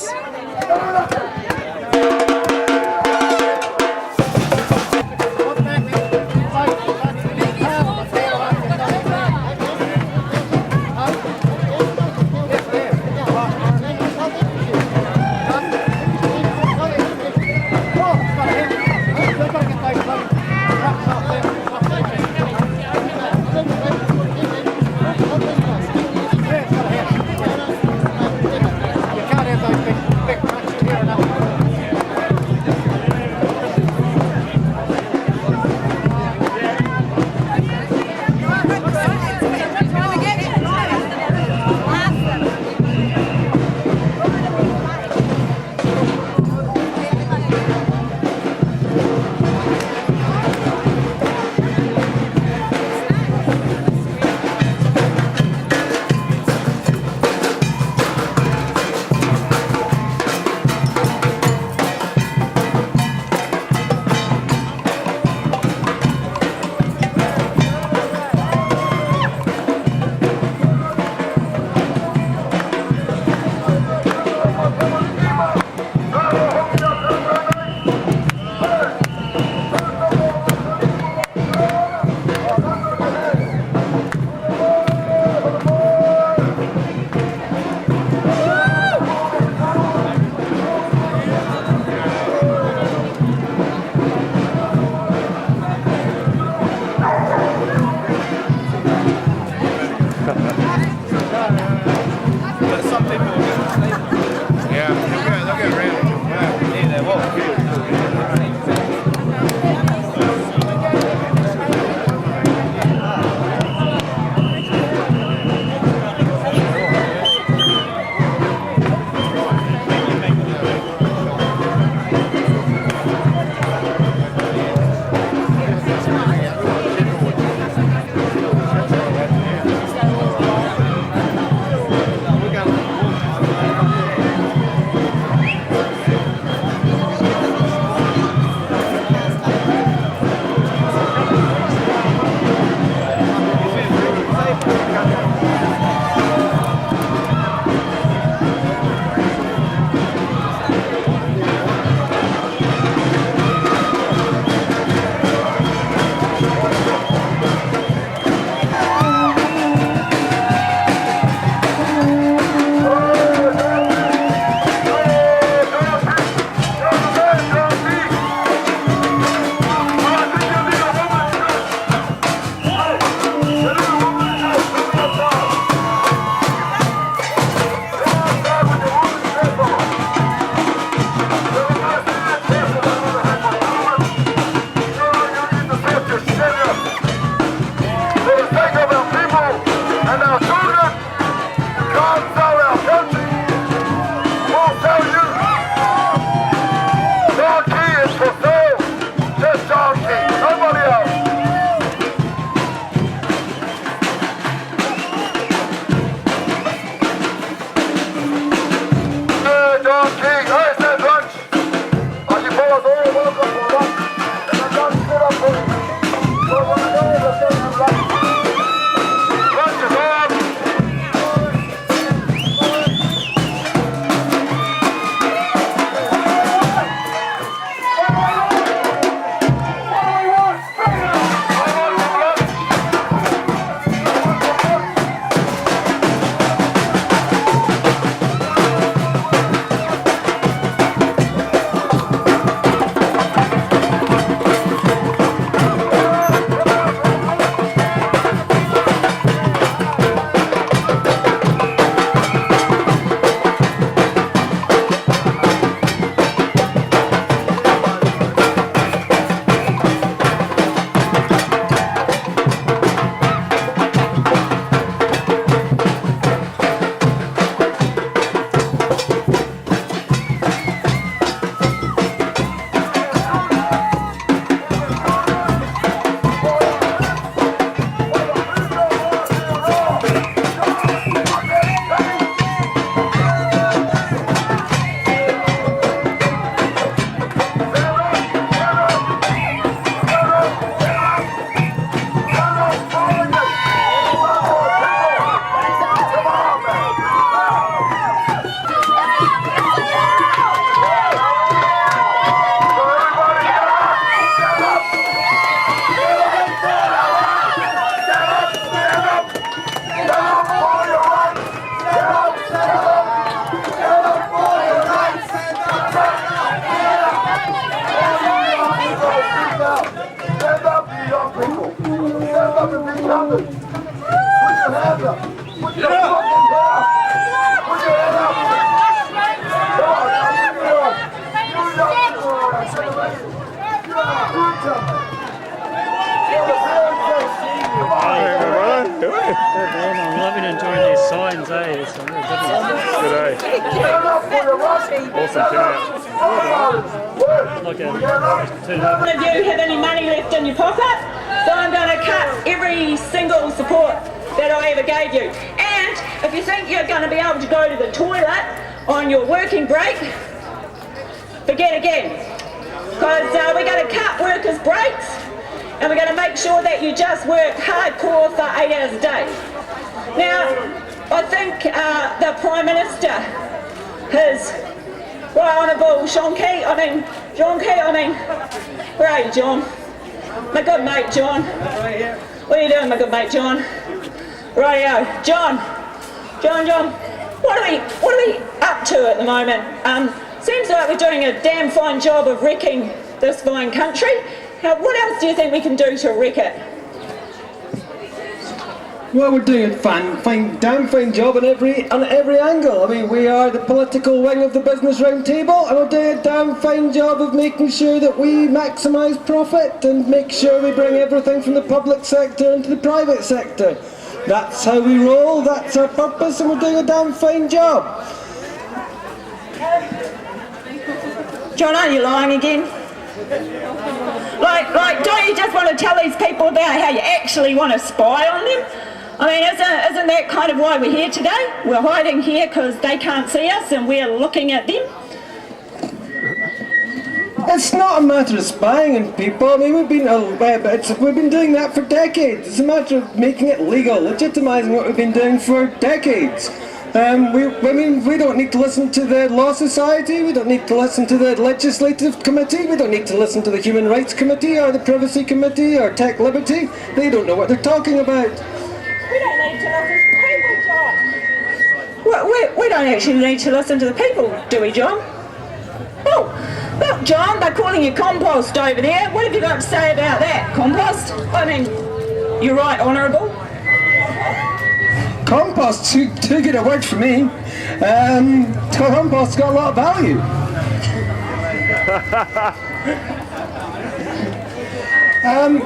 I'm loving and enjoying these signs, eh? It's good, awesome turnout. Like None of you have any money left in your pocket, so I'm going to cut every single support that I ever gave you. And if you think you're going to be able to go to the toilet on your working break, forget again. Because we're going to cut workers' breaks, and we're going to make sure that you just work hardcore for 8 hours a day. Now, I think the Prime Minister, His Right Honourable John Key, where are you, John? My good mate, John. What are you doing, my good mate, John? Rightio, John, what are we up to at the moment? Seems like we're doing a damn fine job of wrecking this fine country. Now, what else do you think we can do to wreck it? Well, we're doing a damn fine job on every angle. I mean, we are the political wing of the Business Roundtable, and we're doing a damn fine job of making sure that we maximise profit and make sure we bring everything from the public sector into the private sector. That's how we roll, that's our purpose, and we're doing a damn fine job. John, aren't you lying again? Like, don't you just want to tell these people about how you actually want to spy on them? I mean, isn't that kind of why we're here today? We're hiding here because they can't see us and we're looking at them. It's not a matter of spying on people. I mean, we've been doing that for decades. It's a matter of making it legal, legitimising what we've been doing for decades. We don't need to listen to the Law Society, we don't need to listen to the Legislative Committee, we don't need to listen to the Human Rights Committee or the Privacy Committee or Tech Liberty. They don't know what they're talking about. We don't need to listen to the people, John. We don't actually need to listen to the people, do we, John? Oh, look, John, they're calling you compost over there. What have you got to say about that, compost? I mean, you're right, Honourable. Compost's too good a word for me. Compost's got a lot of value.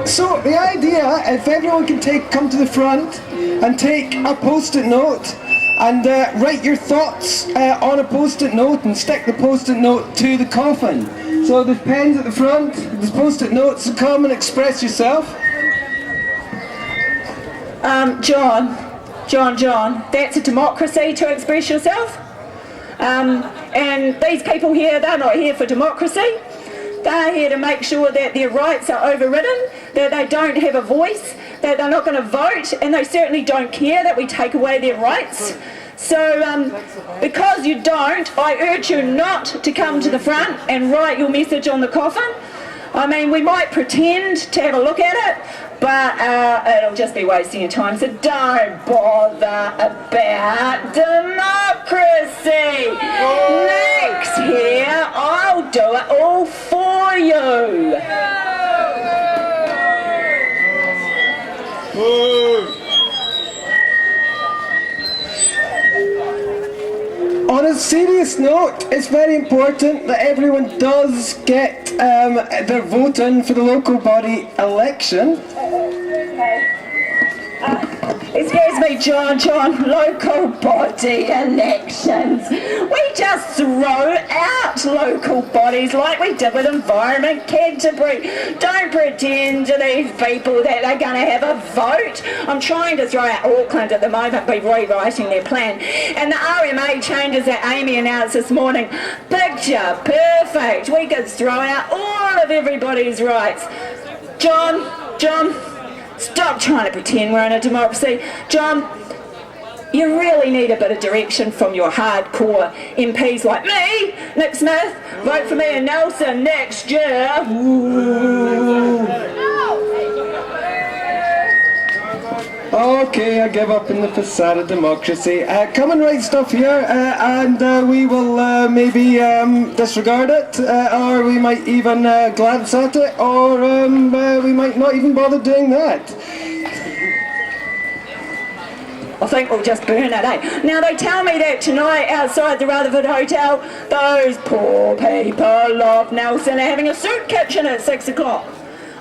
So the idea, if everyone can come to the front and take a post-it note and write your thoughts on a post-it note and stick the post-it note to the coffin. So there's pens at the front, there's post-it notes, so come and express yourself. John, that's a democracy to express yourself. And these people here, they're not here for democracy. They're here to make sure that their rights are overridden, that they don't have a voice, that they're not going to vote, and they certainly don't care that we take away their rights. So, because you don't, I urge you not to come to the front and write your message on the coffin. I mean, we might pretend to have a look at it, but it'll just be wasting your time, so don't bother about democracy. Next here, I'll do it all for you. On a serious note, it's very important that everyone does get their vote in for the local body election. Excuse me, John, local body elections. We just throw out local bodies like we did with Environment Canterbury. Don't pretend to these people that they're going to have a vote. I'm trying to throw out Auckland at the moment by rewriting their plan. And the RMA changes that Amy announced this morning. Picture perfect. We could throw out all of everybody's rights. John, stop trying to pretend we're in a democracy. John, you really need a bit of direction from your hardcore MPs like me, Nick Smith. Vote for me and Nelson next year. Ooh. Okay, I give up in the facade of democracy. Come and write stuff here, and we will maybe disregard it, or we might even glance at it, or we might not even bother doing that. I think we'll just burn it, eh? Now they tell me that tonight outside the Rutherford Hotel, those poor people of Nelson are having a soup kitchen at 6 o'clock.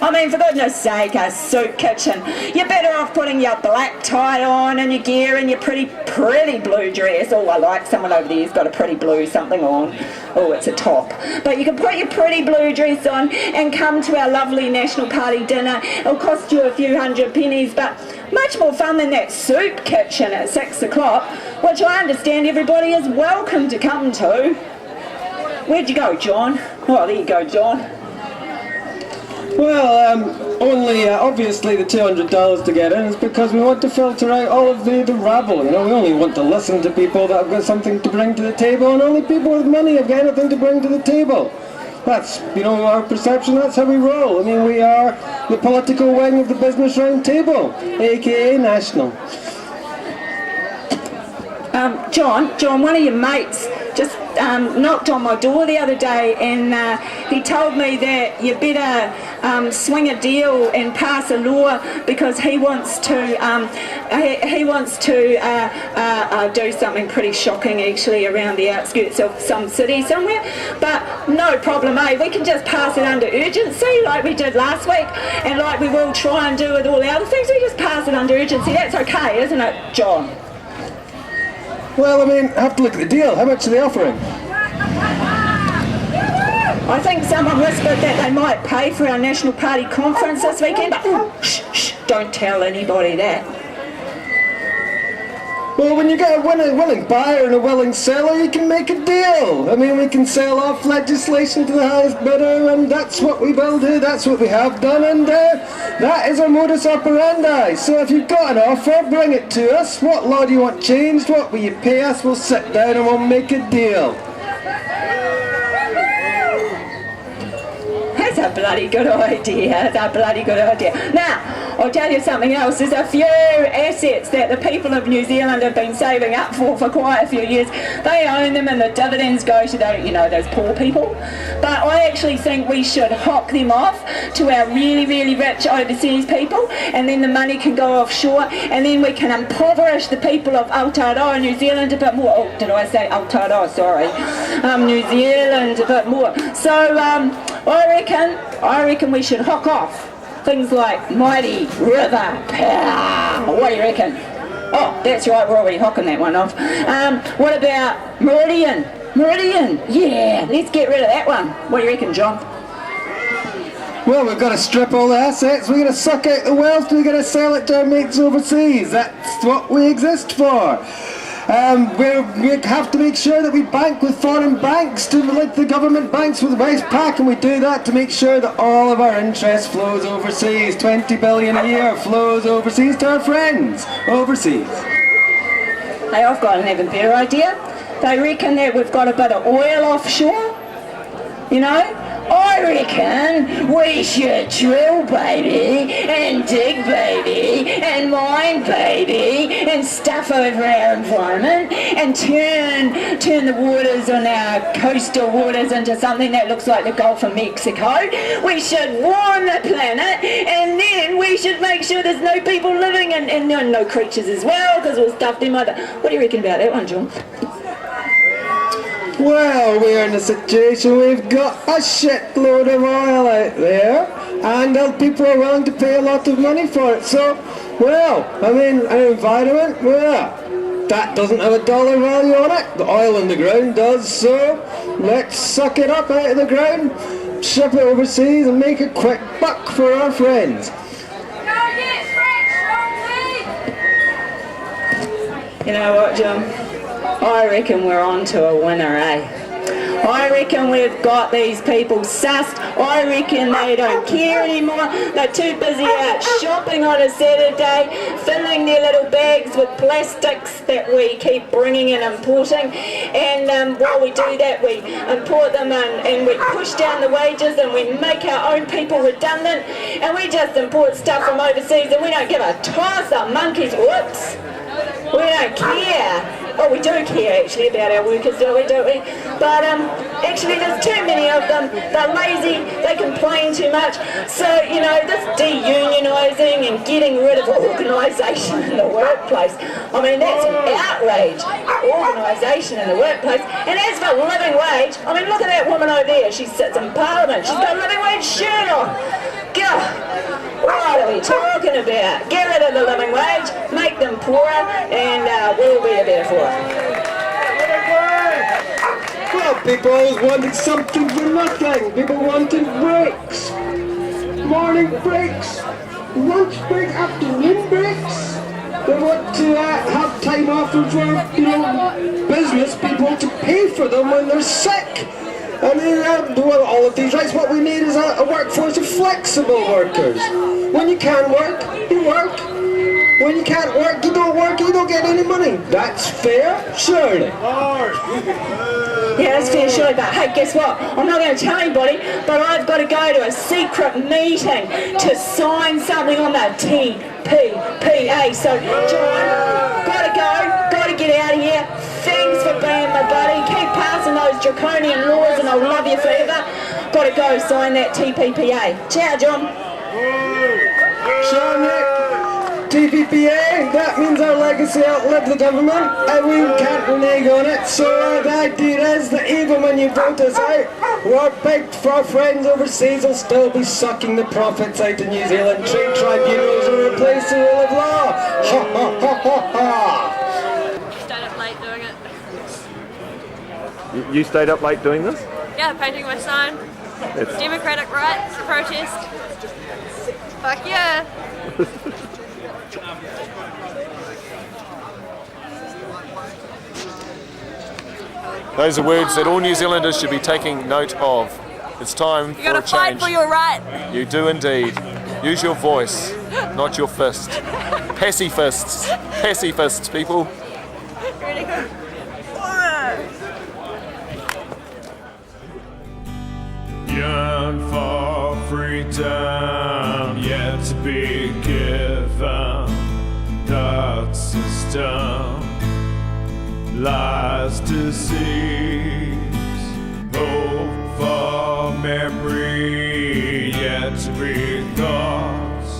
I mean, for goodness sake, a soup kitchen. You're better off putting your black tie on and your gear and your pretty blue dress. Oh, I like someone over there who's got a pretty blue something on. Oh, it's a top. But you can put your pretty blue dress on and come to our lovely National Party dinner. It'll cost you a few hundred pennies, but much more fun than that soup kitchen at 6 o'clock, which I understand everybody is welcome to come to. Where'd you go, John? Oh, there you go, John. Well, only obviously the $200 to get in is because we want to filter out all of the rabble. You know, we only want to listen to people that have got something to bring to the table, and only people with money have got anything to bring to the table. That's, you know, our perception, that's how we roll. I mean, we are the political wing of the Business Roundtable, aka National. John, one of your mates just knocked on my door the other day, and he told me that you better swing a deal and pass a law because he wants to do something pretty shocking actually around the outskirts of some city somewhere. But no problem, we can just pass it under urgency like we did last week, and like we will try and do with all the other things. We just pass it under urgency. That's okay, isn't it, John? Well, I mean, I have to look at the deal. How much are they offering? I think someone whispered that they might pay for our National Party conference this weekend, but shh, don't tell anybody that. Well, when you get a willing buyer and a willing seller, you can make a deal. I mean, we can sell off legislation to the highest bidder, and that's what we will do, that's what we have done, and that is our modus operandi. So if you've got an offer, bring it to us. What law do you want changed? What will you pay us? We'll sit down and we'll make a deal. That's a bloody good idea. That's a bloody good idea. Now, I'll tell you something else. There's a few assets that the people of New Zealand have been saving up for quite a few years. They own them and the dividends go to those poor people. But I actually think we should hock them off to our really, really rich overseas people, and then the money can go offshore, and then we can impoverish the people of Aotearoa, New Zealand a bit more. Oh, did I say Aotearoa? Sorry. New Zealand a bit more. So I reckon we should hock off things like Mighty River Power. What do you reckon? Oh, that's right, we're already hocking that one off. What about Meridian? Meridian, yeah, let's get rid of that one. What do you reckon, John? Well, we've got to strip all the assets, we're going to suck out the wealth, we're going to sell it to our mates overseas. That's what we exist for. We have to make sure that we bank with foreign banks, like the government banks with Westpac, and we do that to make sure that all of our interest flows overseas. 20 billion a year flows overseas to our friends overseas. Hey, I've got an even better idea. They reckon that we've got a bit of oil offshore, you know? I reckon we should drill, baby, and dig, baby, and mine, baby, and stuff over our environment, and turn the waters on our coastal waters into something that looks like the Gulf of Mexico. We should warm the planet, and then we should make sure there's no people living and no creatures as well, because we'll stuff them under. What do you reckon about that one, John? Well, we're in a situation we've got a shitload of oil out there, and people are willing to pay a lot of money for it. So, well, I mean, our environment, well, that doesn't have a dollar value on it. The oil in the ground does, so let's suck it up out of the ground, ship it overseas, and make a quick buck for our friends. You know what, John? I reckon we're on to a winner, I reckon we've got these people sussed. I reckon they don't care anymore. They're too busy out shopping on a Saturday, filling their little bags with plastics that we keep bringing and importing. And while we do that, we import them and we push down the wages and we make our own people redundant. And we just import stuff from overseas and we don't give a toss, the monkeys. Whoops. We don't care. Oh, we do care actually about our workers, don't we? But actually there's too many of them. They're lazy, they complain too much. So, you know, this de-unionising and getting rid of organisation in the workplace, I mean, that's an outrage. Organisation in the workplace. And as for living wage, I mean, look at that woman over there. She sits in Parliament. She's got a living wage shirt on. God. What are we talking about? Get rid of the living wage, make them poorer, and we'll be there for it. Well, people always wanted something for nothing. People wanted breaks. Morning breaks, lunch break, afternoon breaks. They want to have time off for, business people to pay for them when they're sick. I mean, all of these rights, what we need is a workforce of flexible workers. When you can work, you work. When you can't work, you don't get any money. That's fair, surely. Yeah, that's fair, surely, but hey, guess what? I'm not going to tell anybody, but I've got to go to a secret meeting to sign something on the TPPA. So, John, got to get out of here. Thanks for being my buddy. Keep passing those draconian laws and I'll love you forever. Gotta go sign that TPPA. Ciao, John. Ciao, Nick. TPPA, that means our legacy outlived the government, and we can't renege on it. So the idea is that even when you vote us out, our big our friends overseas will still be sucking the profits out of New Zealand. Trade tribunals will replace the rule of law. Ha ha ha ha ha. Stayed up late doing it. You stayed up late doing this? Yeah, painting my sign. It's Democratic rights, protest. Fuck yeah. Those are words that all New Zealanders should be taking note of. It's time for a change. You gotta fight for your right. You do indeed. Use your voice, not your fist. Passy fists. Passy fists, people. Ready? Yearn for freedom, yet to be given. The system lies, deceives. Hope for memory, yet to be thoughts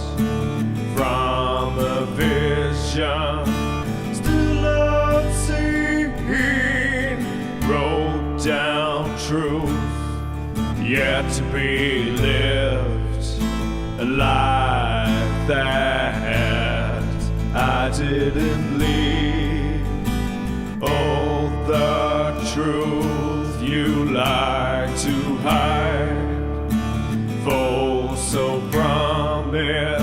from a vision still unseen. Wrote down truth, yet to be lived, a life that I didn't leave. Oh, the truth you like to hide, false so promise